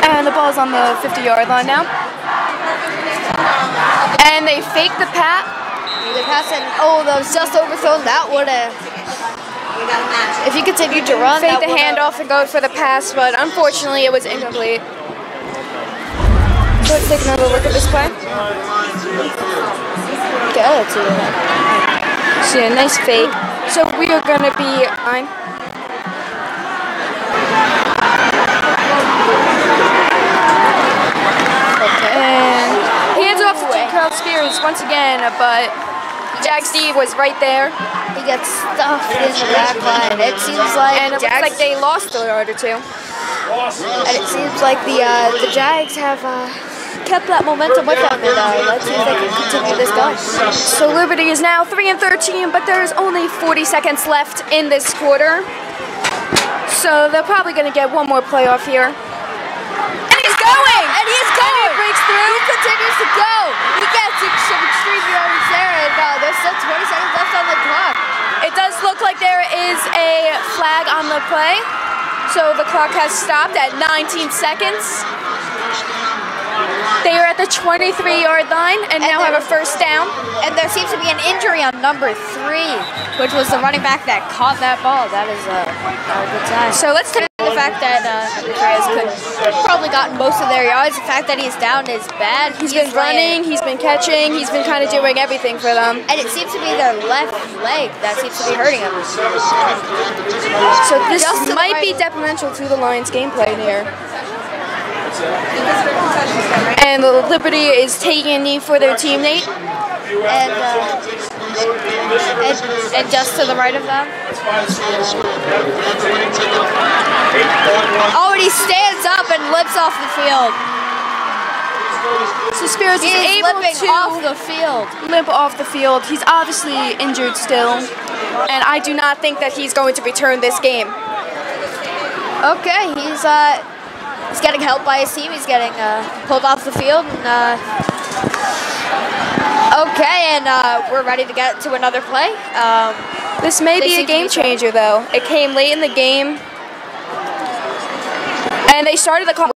And the ball's on the 50-yard line now. And they fake the pass. The pass and that was just overthrown. That would have. If you continued to run, fake the handoff and go for the pass, but unfortunately it was incomplete. So let's take another look at this play. Okay, let's see that. See a nice fake. So we are going to be on. And hands off to Carl Spears once again, but Jack Steve was right there. He gets stuffed in the back line. It seems like and it looks like they lost a yard or two. And it seems like the Jags have kept that momentum with them, and let's see if they can continue this going. So Liberty is now 3-13, but there's only 40 seconds left in this quarter. So they're probably going to get one more playoff here. And he's going! And he's going! And he breaks through. He continues to go. He gets some extreme yardage there, and there's still 20 seconds left on the clock. It does look like there is a flag on the play. So the clock has stopped at 19 seconds. They are at the 23-yard line and now have a first down. And there seems to be an injury on number 3, which was the running back that caught that ball. That is a good sign. So let's take the fact that number 3 has probably gotten most of their yards. The fact that he's down is bad. He's been running, he's been catching, he's been kind of doing everything for them. And it seems to be their left leg that seems to be hurting him. So this might be detrimental to the Lions' gameplay here. And Liberty is taking a knee for their teammate. And just to the right of them. Oh, and he stands up and limps off the field. So Spears is able to off the field. Limp off the field. He's obviously injured still. And I do not think that he's going to return this game. Okay, he's getting helped by his team. He's getting pulled off the field. And, okay, and we're ready to get to another play. This may be a game changer, though. It came late in the game. And they started the clock.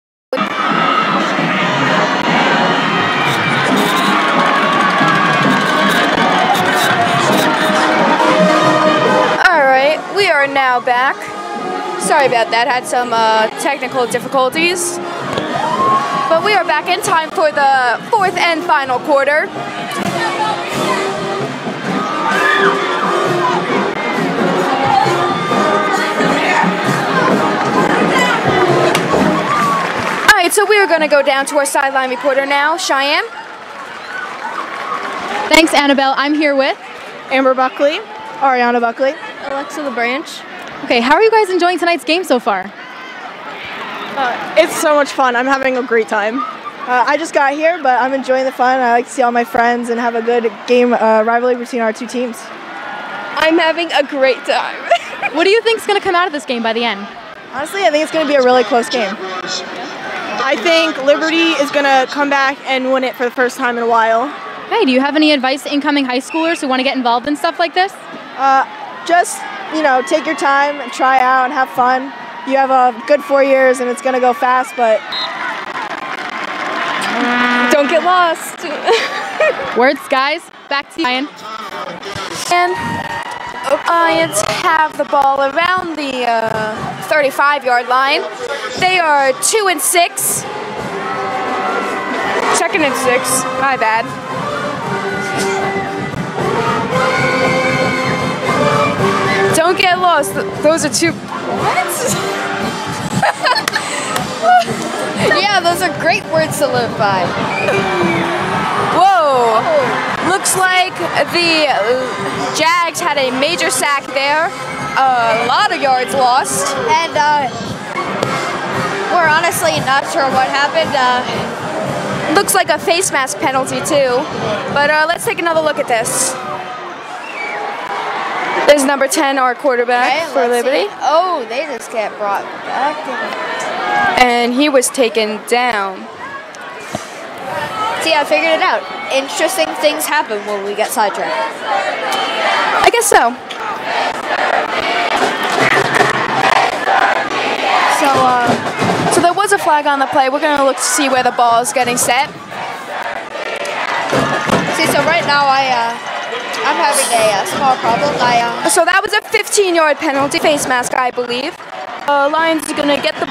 All right, we are now back. Sorry about that, had some technical difficulties. But we are back in time for the 4th and final quarter. All right, so we are going to go down to our sideline reporter now, Cheyenne. Thanks, Annabelle. I'm here with Amber Buckley, Ariana Buckley, Alexa LaBranch. Okay, how are you guys enjoying tonight's game so far? It's so much fun. I'm having a great time. I just got here, but I'm enjoying the fun. I like to see all my friends and have a good game rivalry between our two teams. I'm having a great time. What do you think is going to come out of this game by the end? Honestly, I think it's going to be a really close game. I think Liberty is going to come back and win it for the first time in a while. Hey, do you have any advice to incoming high schoolers who want to get involved in stuff like this? Just, take your time and try out and have fun. You have a good 4 years and it's going to go fast, but don't get lost. Words, guys. Back to you, Ryan. And Lions have the ball around the 35-yard line. They are 2-6. 2nd and 6. My bad. Don't get lost. Those are two. What? Yeah, those are great words to live by. Whoa. Looks like the Jags had a major sack there. A lot of yards lost. And we're honestly not sure what happened. Looks like a face mask penalty too. But let's take another look at this. There's number 10, our quarterback for Liberty. Oh, they just get brought back. And he was taken down. See, I figured it out. Interesting things happen when we get sidetracked. I guess so. So there was a flag on the play. We're going to look to see where the ball is getting set. See, so right now I'm having a small problem. So that was a 15-yard penalty, face mask, I believe. Lions are going to get the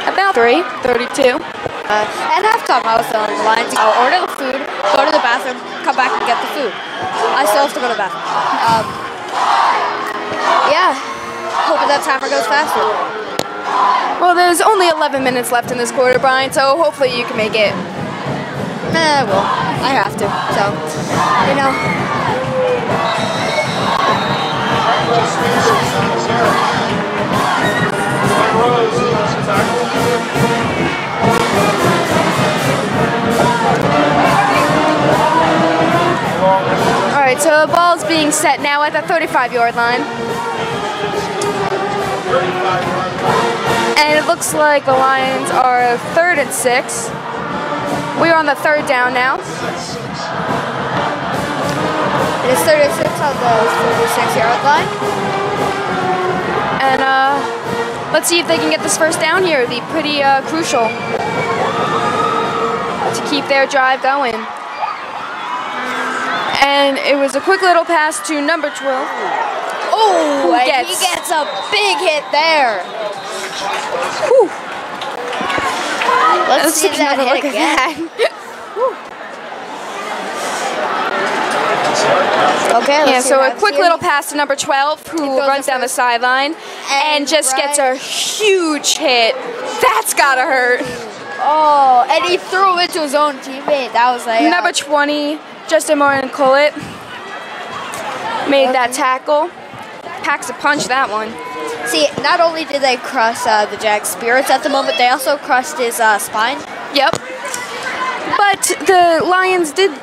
about 32. At halftime, I was telling the Lions to order the food, go to the bathroom, come back and get the food. I still have to go to the bathroom. Yeah, hoping that timer goes faster. Well, there's only 11 minutes left in this quarter, Brian, so hopefully you can make it. Well, I have to, so, you know. All right, so the ball's being set now at the 35-yard line. And it looks like the Lions are 3rd and 6. We are on the 3rd down now. It is 36 on the 46-yard line. And let's see if they can get this first down here. It'd be pretty crucial to keep their drive going. And it was a quick little pass to number 12. Oh, and he gets a big hit there. Whew. Let's see that hit again. Okay, yeah, so a quick little pass to number 12, who runs down the sideline and just gets a huge hit. That's gotta hurt. Oh, and he threw it to his own teammate. That was like number 20, Justin Martin Collett, made that tackle. Packs a punch, that one. See, not only did they crush the Jags' spirits at the moment, they also crushed his spine. Yep. But the Lions did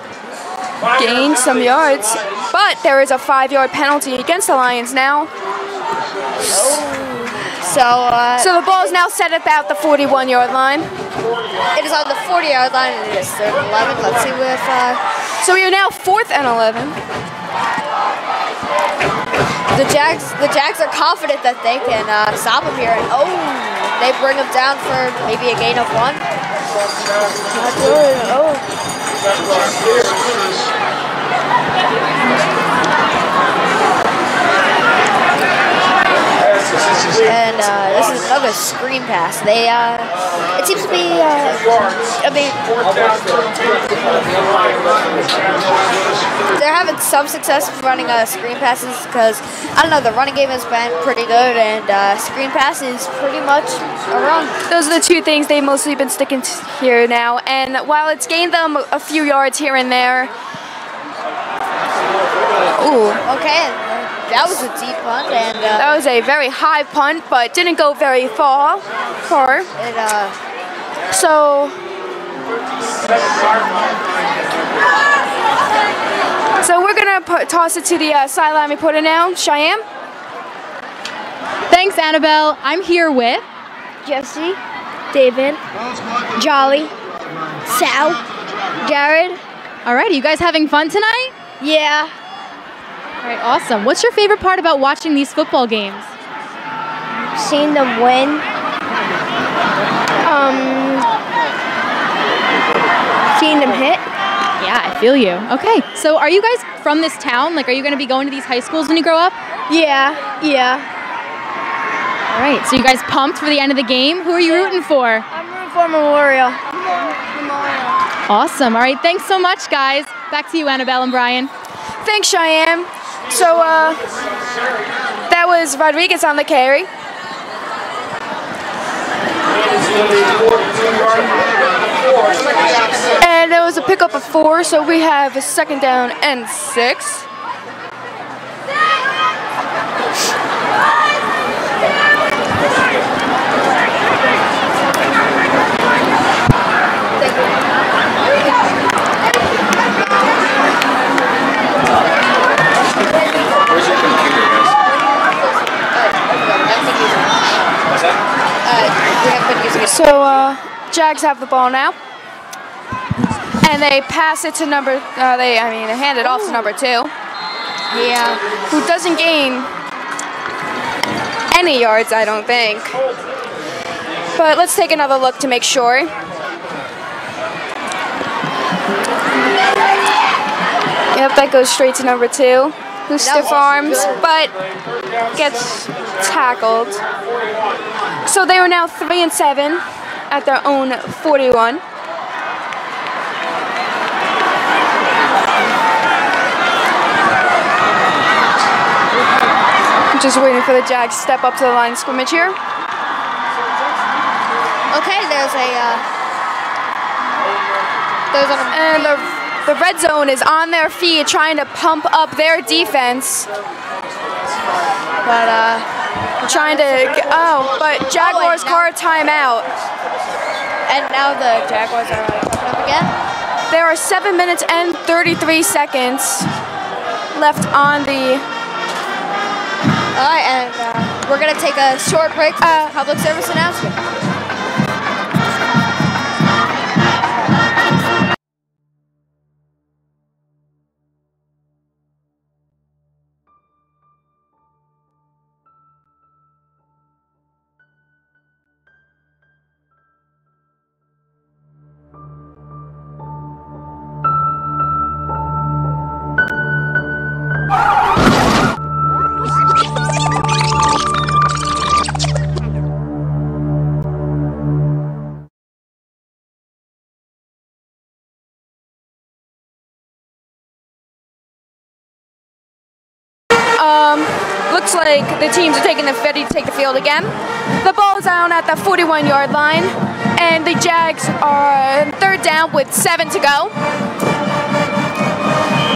gain some yards, but there is a 5-yard penalty against the Lions now. So the ball is now set about the 41-yard line. It is on the 40-yard line, and it is 3rd and 11. Let's see if... So we are now 4th and 11. The Jags are confident that they can stop him here, and they bring him down for maybe a gain of 1. Not good. And this is another screen pass. They, it seems to be, they're having some success running screen passes because, I don't know, the running game has been pretty good, and screen passes pretty much around. Those are the two things they've mostly been sticking to here now, and while it's gained them a few yards here and there. Ooh. Okay. That was a deep punt, and that was a very high punt, but didn't go very far. So we're gonna toss it to the sideline reporter now, Cheyenne. Thanks, Annabelle. I'm here with Jesse, David, Jolly, Sal, Jared. All right, are you guys having fun tonight? Yeah. All right, awesome. What's your favorite part about watching these football games? Seeing them win. Seeing them hit. Yeah, I feel you. Okay, so are you guys from this town? Like, are you going to be going to these high schools when you grow up? Yeah. All right, so you guys pumped for the end of the game? Who are you rooting for? I'm rooting for Memorial. Awesome. All right, thanks so much, guys. Back to you, Annabelle and Brian. Thanks, Cheyenne. So, that was Rodriguez on the carry. And there was a pickup of 4, so we have a 2nd down and 6. Where's your computer, guys? We haven't been using it. So, Jags have the ball now. And they pass it to number, they hand it off to number 2. Yeah. Who doesn't gain any yards, I don't think. But let's take another look to make sure. Yep, that goes straight to number 2, who stiff arms, but gets tackled. So they are now 3-7 at their own 41. Just waiting for the Jags to step up to the line of scrimmage here. Okay, there's And the red zone is on their feet trying to pump up their defense. But but Jaguars call a timeout. And now the Jaguars are coming up again. There are 7 minutes and 33 seconds left on the... All right, and we're going to take a short break for a public service announcement. Looks like the teams are taking the ready to take the field again. The ball is down at the 41-yard line, and the Jags are third down with 7 to go.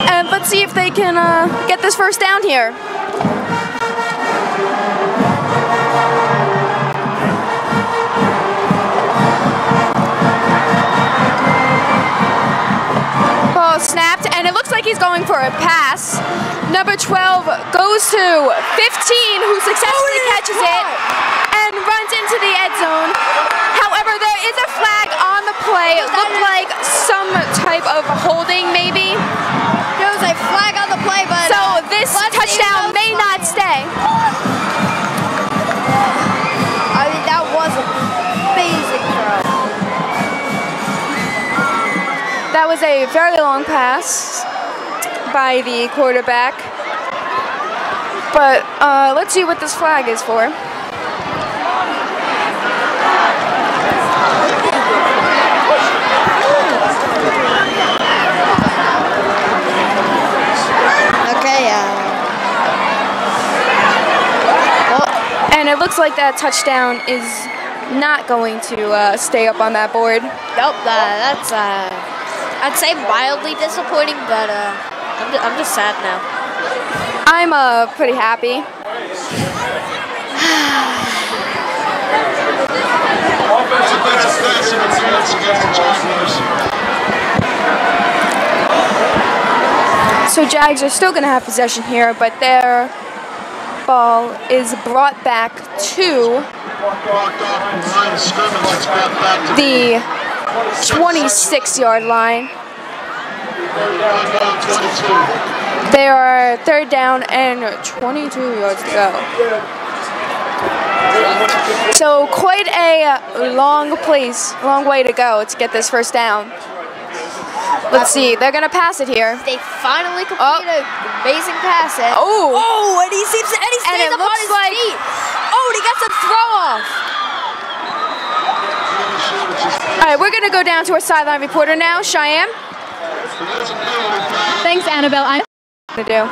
And let's see if they can get this first down here. Ball snapped, and it looks like he's going for a pass. Number 12 goes to 15, who successfully catches it and runs into the end zone. However, there is a flag on the play. It looked like some type of holding, maybe. There was a flag on the play, but... So this touchdown may not stay. I mean, that was an amazing throw. That was a very long pass by the quarterback. But let's see what this flag is for. Okay, And it looks like that touchdown is not going to stay up on that board. nope, that's, I'd say mildly disappointing, but I'm just sad now. I'm pretty happy. So Jags are still going to have possession here, but their ball is brought back to the 26-yard line. They are third down and 22 yards to go. So quite a long way to go to get this first down. Let's see, they're gonna pass it here. They finally complete an amazing pass. And and he stays up on his feet. Oh, and he gets a throw off. All right, we're gonna go down to our sideline reporter now, Cheyenne. Thanks, Annabelle. I'm To do.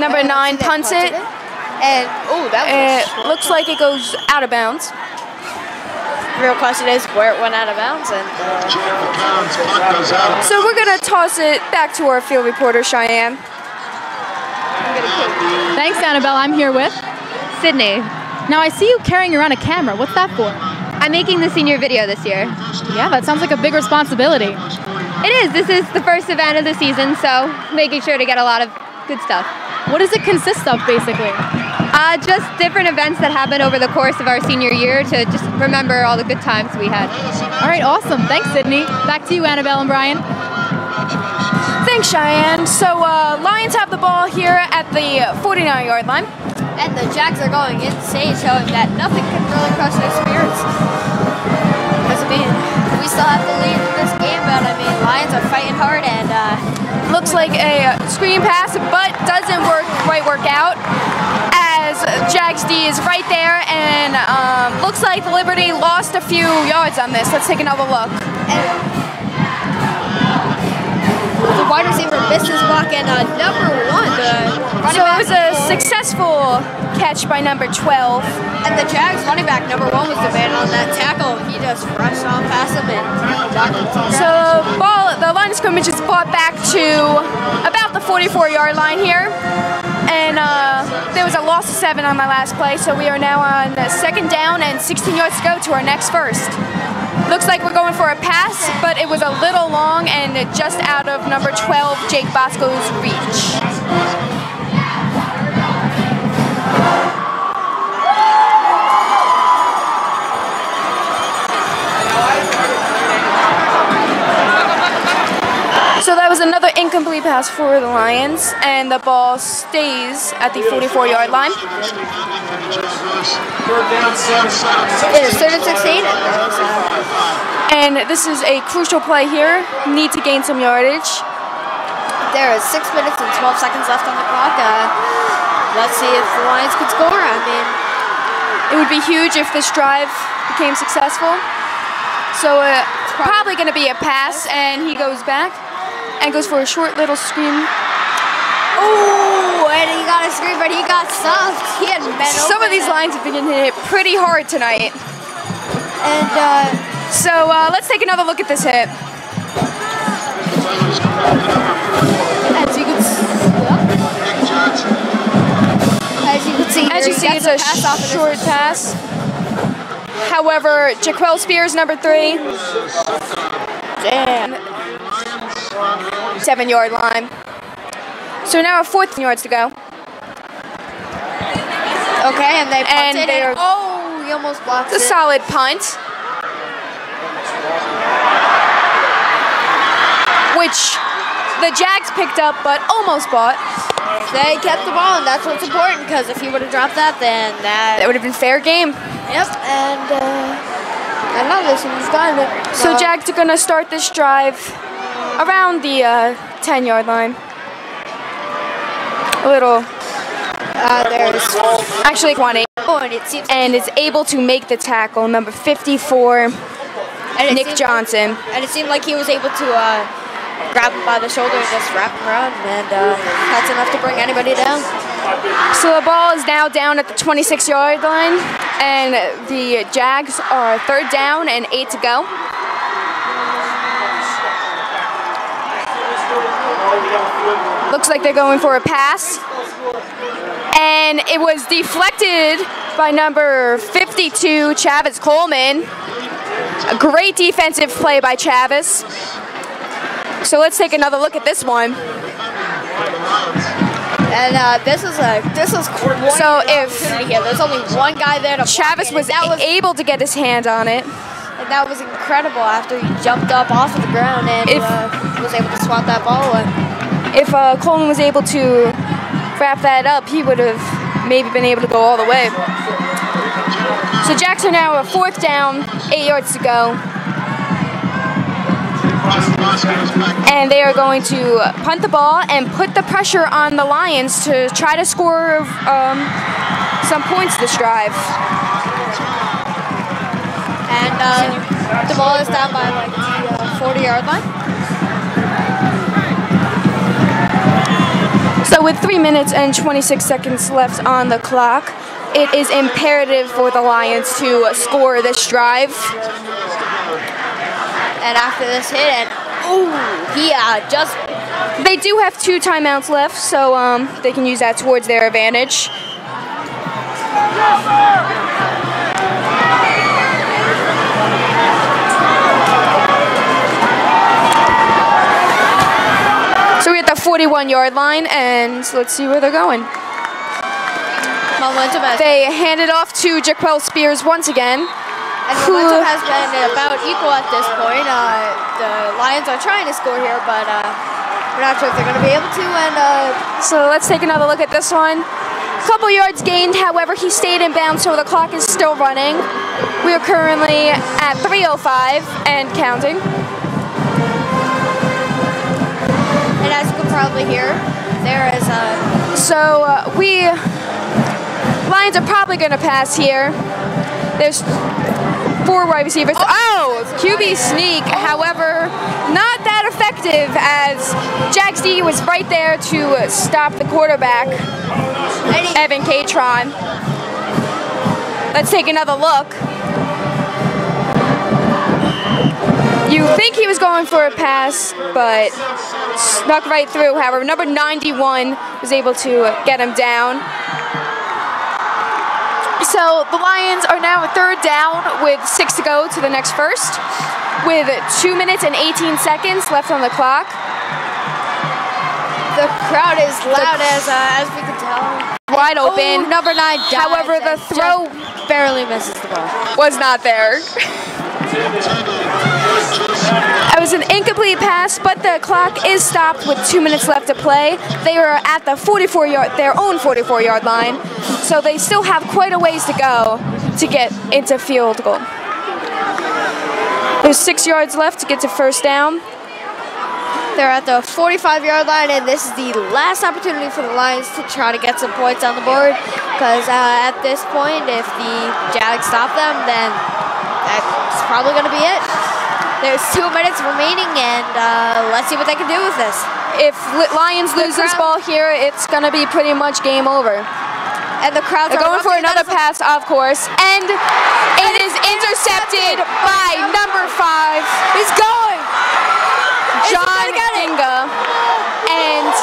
Number 9 punts it. And that was It looks like it goes out of bounds. real question is where it went out of bounds. And So we're gonna toss it back to our field reporter, Cheyenne. Thanks, Annabelle. I'm here with Sydney. Now I see you carrying around a camera. What's that for? I'm making the senior video this year. Yeah, that sounds like a big responsibility. It is. This is the first event of the season, so making sure to get a lot of good stuff. What does it consist of, basically? Just different events that happened over the course of our senior year to just remember all the good times we had. All right, awesome. Thanks, Sydney. Back to you, Annabelle and Brian. Thanks, Cheyenne. So Lions have the ball here at the 49-yard line. And the Jags are going insane, showing that nothing can really crush their spirits. Because, I mean, we still have the lead in this game, but, I mean, Lions are fighting hard, and looks like a screen pass, but doesn't quite work out, as Jags D is right there, and looks like Liberty lost a few yards on this. Let's take another look. The wide receiver missed his block, and number 1, the running So back. it was a successful catch by number 12. And the Jags running back, number 1, was the man on that tackle. He just rushed on past him and blocked him. So the line of scrimmage is brought back to about the 44-yard line here. And there was a loss of 7 on my last play, so we are now on 2nd down and 16 yards to go to our next first. Looks like we're going for a pass, but it was a little long and just out of number 12, Jake Bosco's reach. So that was another incomplete pass for the Lions, and the ball stays at the 44-yard line. It is 3rd and 16. And this is a crucial play here. Need to gain some yardage. There is 6 minutes and 12 seconds left on the clock. Let's see if the Lions can score. I mean, it would be huge if this drive became successful. So probably going to be a pass, and he goes back and goes for a short little screen. oh, and he got a screen, but he got stuffed. He had men Some of these lines have been hit pretty hard tonight. And So let's take another look at this hit. as you can see, It's a short pass. However, Jaquel Spears, number 3. Damn. 7-yard line. So now 14 yards to go. Okay, and they punted they are- oh, he almost blocked It's a it. solid punt. Which the Jags picked up but almost bought. They kept the ball, and that's what's important, because if he would have dropped that, then That would have been fair game. Yep, and I know this one's done. So Jags are going to start this drive around the 10-yard line. A little, there's actually 20. oh, and it seems And is able to make the tackle, number 54, Nick Johnson. And it seemed like he was able to grab him by the shoulder and just wrap him around, and that's enough to bring anybody down. So the ball is now down at the 26-yard line, and the Jags are 3rd down and 8 to go. Looks like they're going for a pass. And it was deflected by number 52, Chavis Coleman. A great defensive play by Chavis. So let's take another look at this one. And this is quite So an if opportunity here. There's only one guy there to block Chavis it, was and that was able to get his hand on it, and that was incredible after he jumped up off of the ground and was able to swat that ball away. if Coleman was able to wrap that up, he would have maybe been able to go all the way. So Jacks are now a 4th down, 8 yards to go. And they are going to punt the ball and put the pressure on the Lions to try to score some points this drive. And the ball is down by like the 40-yard line. So with 3 minutes and 26 seconds left on the clock, it is imperative for the Lions to score this drive. And after this hit, and he just... They do have 2 timeouts left, so they can use that towards their advantage. So we're at the 41-yard line, and let's see where they're going. momentum has They hand it off to Jaquel Spears once again. And momentum has been about equal at this point. The Lions are trying to score here, but we're not sure if they're going to be able to. And So let's take another look at this one. Couple yards gained, however, he stayed in bounds, so the clock is still running. We are currently at 3:05 and counting. and as you can probably hear, there is a... So Lions are probably going to pass here. There's 4 wide receivers. Oh, QB sneak. However, not that effective as Jax D was right there to stop the quarterback, Evan Catron. Let's take another look. You think he was going for a pass, but snuck right through. However, number 91 was able to get him down. So the Lions are now a 3rd down with 6 to go to the next first, with 2 minutes and 18 seconds left on the clock. The crowd is loud as we can tell. Wide open. Oh, number 9 dives. However, the throw barely misses the ball. was not there. It was an incomplete pass, but the clock is stopped with 2 minutes left to play. They are at the their own 44-yard line, so they still have quite a ways to go to get into field goal. There's 6 yards left to get to first down. They're at the 45-yard line, and this is the last opportunity for the Lions to try to get some points on the board, because at this point, if the Jags stop them, then that's probably going to be it. There's 2 minutes remaining, and let's see what they can do with this. If Lions lose this ball here, it's going to be pretty much game over. And the crowds They're are going for another pass, of course, and it is intercepted by number 5. He's going! John Ginga. And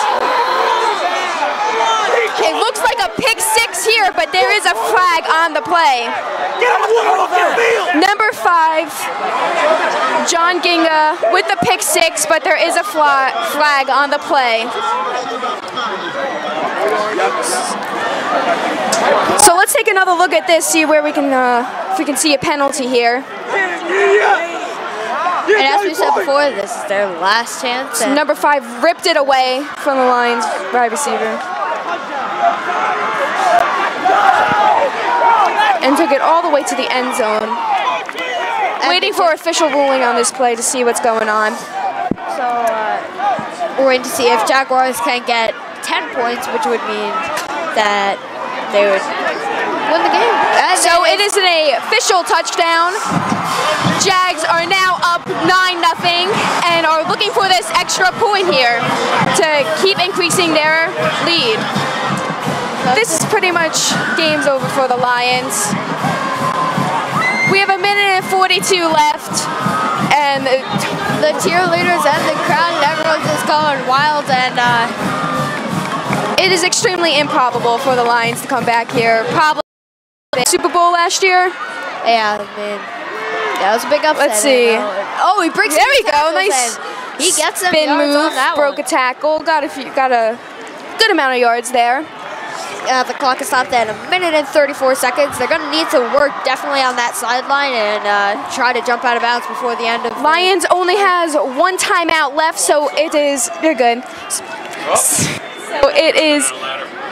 it looks like a pick 6 here, but there is a flag on the play. Number 5, John Ginga with the pick 6, but there is a flag on the play. So let's take another look at this, see where we can, if we can see a penalty here. And as we said before, this is their last chance. So number 5 ripped it away from the Lions wide receiver and took it all the way to the end zone. Waiting for official ruling on this play to see what's going on. So we're waiting to see if Jaguars can get 10 points, which would mean that they would win the game. So it is an official touchdown. Jags are now up 9-0 and are looking for this extra point here to keep increasing their lead. This is pretty much game's over for the Lions. We have 1 minute and 42 left, and the cheerleaders and the crowd and everyone's just going wild, and it is extremely improbable for the Lions to come back here. Probably the Super Bowl last year. Yeah, I mean, that was a big upset. Let's see. Oh, he breaks. There we go. Nice. He gets some spin yards move. on that broke one. a tackle. Got a good amount of yards there. The clock is stopped at 1 minute and 34 seconds. They're going to need to work definitely on that sideline and try to jump out of bounds before the end of. Lions only has 1 timeout left, so you're good. So it is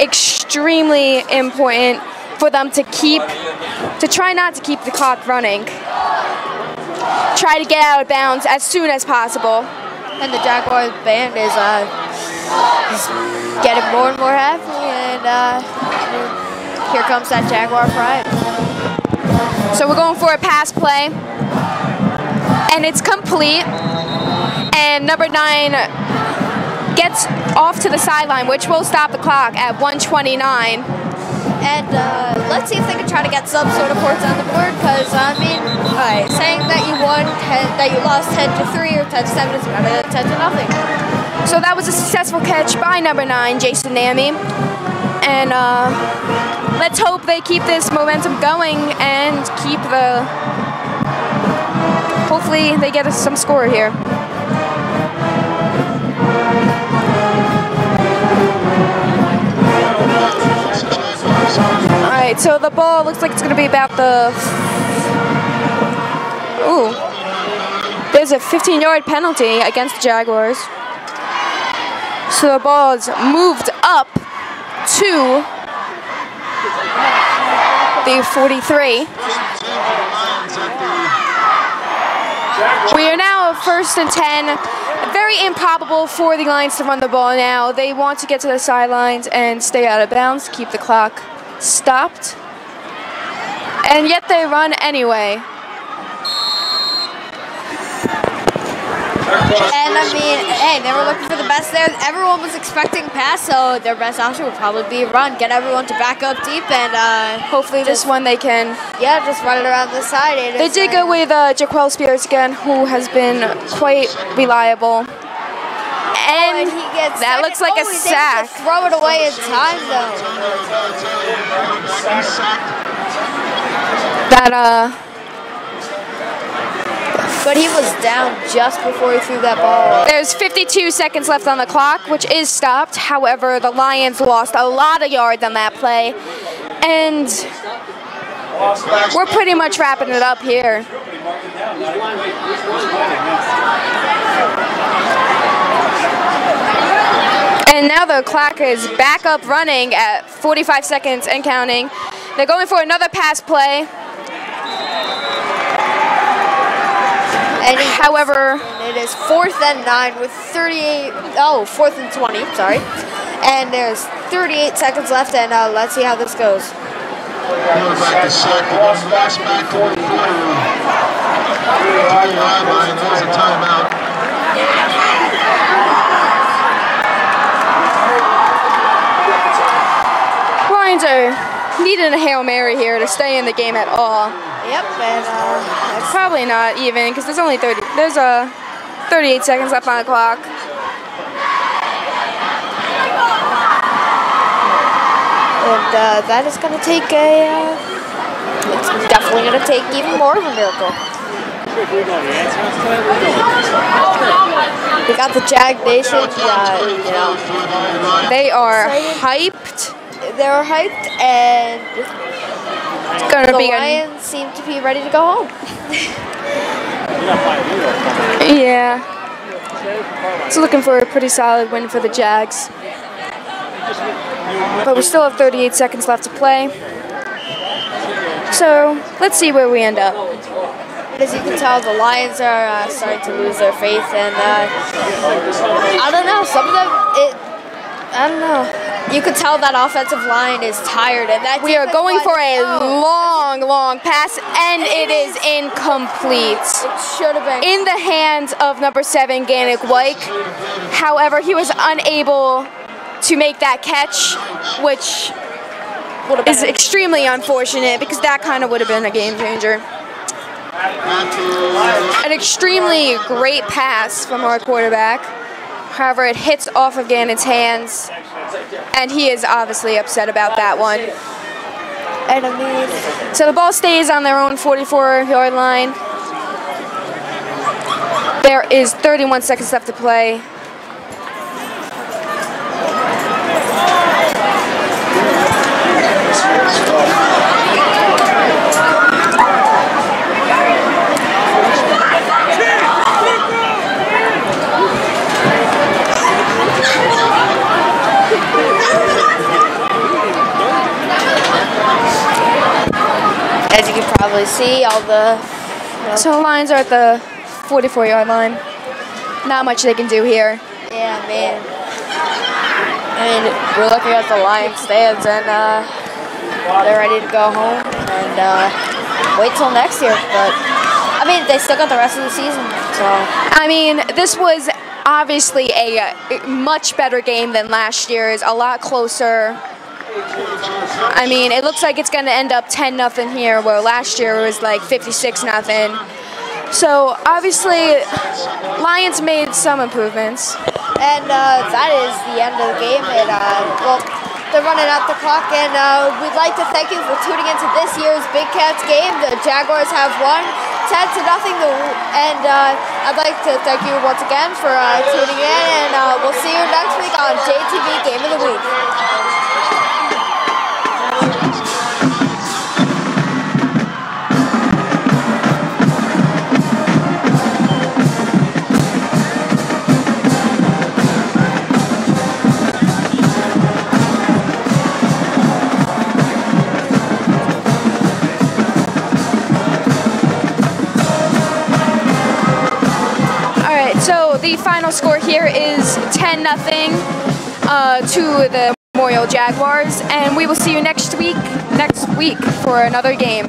extremely important for them to try not to keep the clock running. Try to get out of bounds as soon as possible. And the Jaguars band is getting more and more happy, and here comes that Jaguar pride. So we're going for a pass play, and it's complete. And number 9 gets off to the sideline, which will stop the clock at 1:29. And let's see if they can try to get some sort of points on the board, because I mean, saying that you lost 10-3 or 10-7 is better than 10-0. So that was a successful catch by number 9, Jason Nami. And let's hope they keep this momentum going and hopefully they get us some score here. right, so the ball looks like it's going to be about the... Ooh. There's a 15-yard penalty against the Jaguars. So the ball is moved up to the 43. We are now 1st and 10. Very improbable for the Lions to run the ball now. They want to get to the sidelines and stay out of bounds, keep the clock stopped. And yet they run anyway. And I mean, hey, they were looking for the best there. Everyone was expecting pass, so their best option would probably be a run. Get everyone to back up deep, and hopefully this one they can. Yeah, just run it around the side. They did go with Jaquel Spears again, who has been quite reliable. And he gets that looks like a he's sack. able to throw it away in time, though. But he was down just before he threw that ball. There's 52 seconds left on the clock, which is stopped. However, the Lions lost a lot of yards on that play. And we're pretty much wrapping it up here. And now the clock is back up running at 45 seconds and counting. They're going for another pass play. However, it is 4th and 9 with 4th and 20, sorry. And there's 38 seconds left, and let's see how this goes. Back to circle, last back to the 3-yard line, there's a timeout. Lions are needing a Hail Mary here to stay in the game at all. Yep, and it's probably not even because there's only 38 seconds left on the clock. And that is going to take it's definitely going to take even more of a miracle. We got the Jag Nation, you know. They are hyped. They're hyped, and the Lions seem to be ready to go home. Yeah. It's looking for a pretty solid win for the Jags. But we still have 38 seconds left to play. So let's see where we end up. As you can tell, the Lions are starting to lose their faith, and I don't know, some of them, I don't know. You could tell that offensive line is tired, and that we are going for a long pass, and it is incomplete. It should have been in the hands of number 7, Gannick White. However, he was unable to make that catch, which is extremely unfortunate because that kind of would have been a game changer. An extremely great pass from our quarterback. However, it hits off of Gannick's hands, and he is obviously upset about that one. And I mean, so the ball stays on their own 44-yard line. There is 31 seconds left to play. As you can probably see, all the... So the Lions are at the 44-yard line. Not much they can do here. Yeah, man. I mean, we're looking at the Lions stands, and they're ready to go home and wait till next year. But, I mean, they still got the rest of the season, so... I mean, this was obviously a much better game than last year's, a lot closer. I mean, it looks like it's going to end up 10-0 here, where last year it was like 56-0. So, obviously, Lions made some improvements. And that is the end of the game. And, well, they're running out the clock, and we'd like to thank you for tuning into this year's Big Cats game. The Jaguars have won 10-0, and I'd like to thank you once again for tuning in, and we'll see you next week on JTV Game of the Week. final score here is 10-0 to the Memorial Jaguars, and we will see you next week for another game.